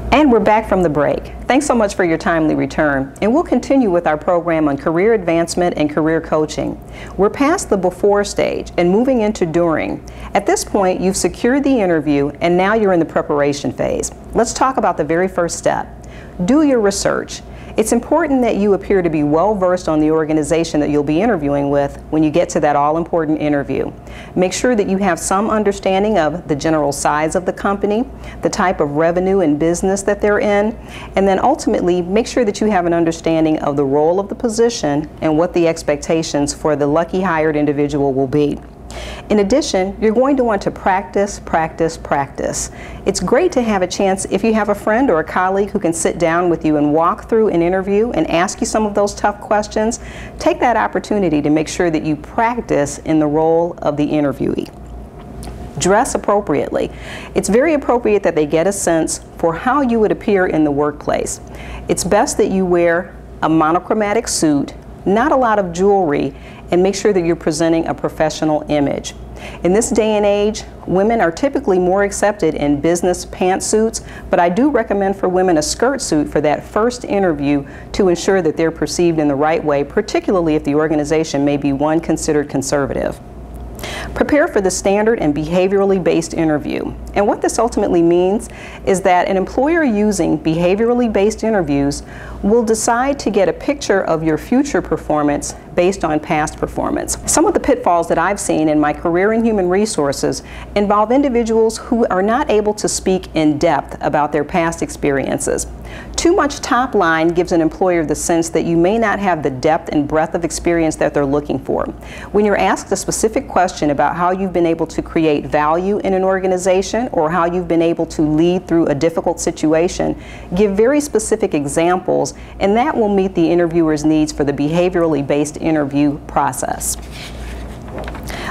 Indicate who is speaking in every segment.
Speaker 1: And we're back from the break. Thanks so much for your timely return. And we'll continue with our program on career advancement and career coaching. We're past the before stage and moving into during. At this point, you've secured the interview and now you're in the preparation phase. Let's talk about the very first step. Do your research. It's important that you appear to be well versed on the organization that you'll be interviewing with when you get to that all-important interview. Make sure that you have some understanding of the general size of the company, the type of revenue and business that they're in, and then ultimately make sure that you have an understanding of the role of the position and what the expectations for the lucky hired individual will be. In addition, you're going to want to practice, practice, practice. It's great to have a chance if you have a friend or a colleague who can sit down with you and walk through an interview and ask you some of those tough questions. Take that opportunity to make sure that you practice in the role of the interviewee. Dress appropriately. It's very appropriate that they get a sense for how you would appear in the workplace. It's best that you wear a monochromatic suit, not a lot of jewelry, and make sure that you're presenting a professional image. In this day and age, women are typically more accepted in business pantsuits, but I do recommend for women a skirt suit for that first interview to ensure that they're perceived in the right way, particularly if the organization may be one considered conservative. Prepare for the standard and behaviorally based interview. And what this ultimately means is that an employer using behaviorally based interviews will decide to get a picture of your future performance based on past performance. Some of the pitfalls that I've seen in my career in human resources involve individuals who are not able to speak in depth about their past experiences. Too much top line gives an employer the sense that you may not have the depth and breadth of experience that they're looking for. When you're asked a specific question about how you've been able to create value in an organization or how you've been able to lead through a difficult situation, give very specific examples, and that will meet the interviewer's needs for the behaviorally based interview process.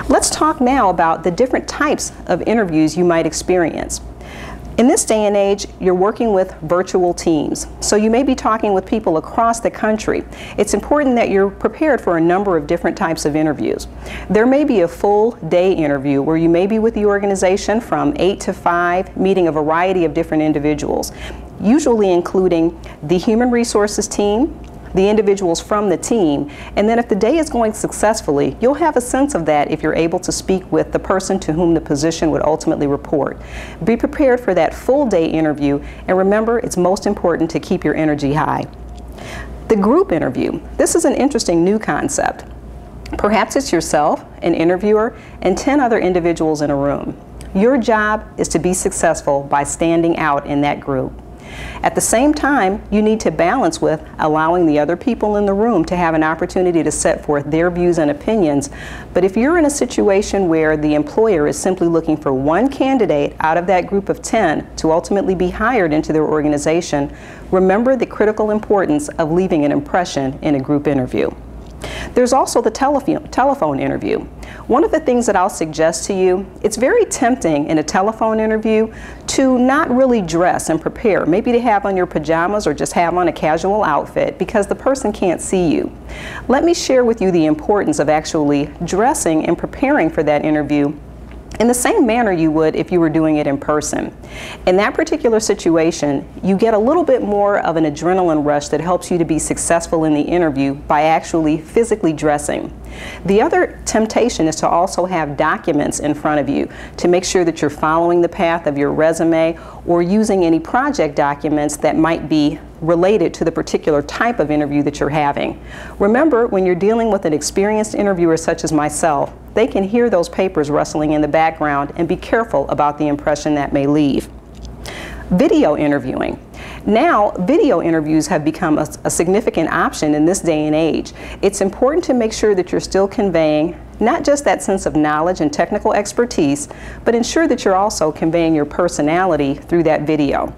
Speaker 1: Let's talk now about the different types of interviews you might experience. In this day and age, you're working with virtual teams, so you may be talking with people across the country. It's important that you're prepared for a number of different types of interviews. There may be a full day interview where you may be with the organization from 8 to 5, meeting a variety of different individuals, usually including the human resources team, the individuals from the team, and then if the day is going successfully, you'll have a sense of that if you're able to speak with the person to whom the position would ultimately report. Be prepared for that full day interview, and remember, it's most important to keep your energy high. The group interview. This is an interesting new concept. Perhaps it's yourself, an interviewer, and 10 other individuals in a room. Your job is to be successful by standing out in that group. At the same time, you need to balance with allowing the other people in the room to have an opportunity to set forth their views and opinions. But if you're in a situation where the employer is simply looking for one candidate out of that group of 10 to ultimately be hired into their organization, remember the critical importance of leaving an impression in a group interview. There's also the telephone interview. One of the things that I'll suggest to you, it's very tempting in a telephone interview to not really dress and prepare, maybe to have on your pajamas or just have on a casual outfit because the person can't see you. Let me share with you the importance of actually dressing and preparing for that interview in the same manner you would if you were doing it in person. In that particular situation, you get a little bit more of an adrenaline rush that helps you to be successful in the interview by actually physically dressing. The other temptation is to also have documents in front of you to make sure that you're following the path of your resume or using any project documents that might be related to the particular type of interview that you're having. Remember, when you're dealing with an experienced interviewer such as myself, they can hear those papers rustling in the background, and be careful about the impression that may leave. Video interviewing. Now, video interviews have become a significant option in this day and age. It's important to make sure that you're still conveying not just that sense of knowledge and technical expertise, but ensure that you're also conveying your personality through that video.